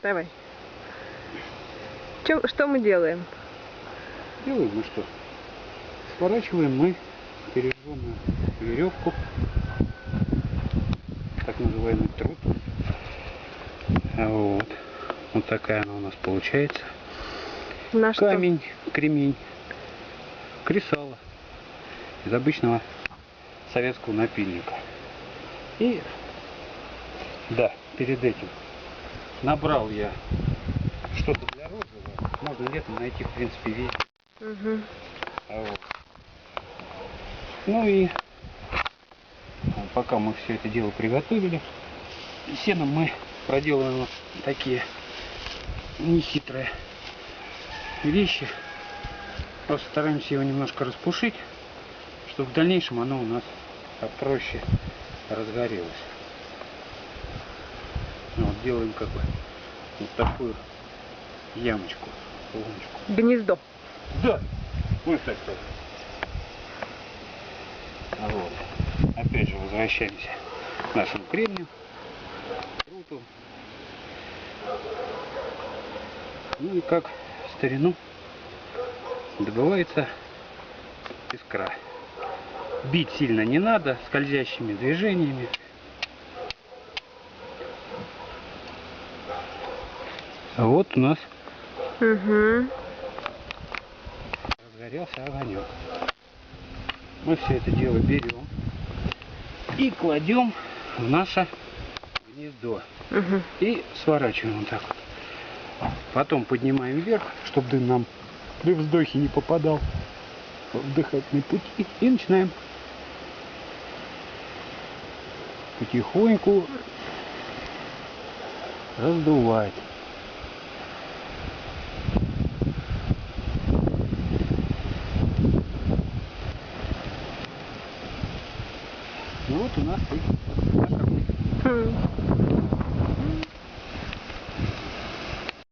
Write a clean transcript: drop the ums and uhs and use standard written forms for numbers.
Давай. Что мы делаем? Делаем мы что? Сворачиваем мы пережженную веревку, так называемый труд. Вот. Вот такая она у нас получается. На Камень, кремень, кресало из обычного советского напильника. И да, перед этим набрал я что-то для розового. Можно летом найти, в принципе, везде. Угу. Вот. Ну и пока мы все это дело приготовили, сеном мы проделываем вот такие нехитрые вещи. Просто стараемся его немножко распушить, чтобы в дальнейшем оно у нас попроще разгорелось. Вот делаем как бы вот такую ямочку, луночку. Гнездо. Да, вот так вот. Вот. Опять же возвращаемся к нашему кремнию, труту. Ну и как в старину добывается искра. Бить сильно не надо, скользящими движениями. А вот у нас разгорелся огонек. Мы все это дело берем и кладем в наше гнездо. И сворачиваем вот так вот. Потом поднимаем вверх, чтобы дым нам при вздохе не попадал в дыхательные пути. И начинаем потихоньку раздувать. Ну вот у нас и наш огонь.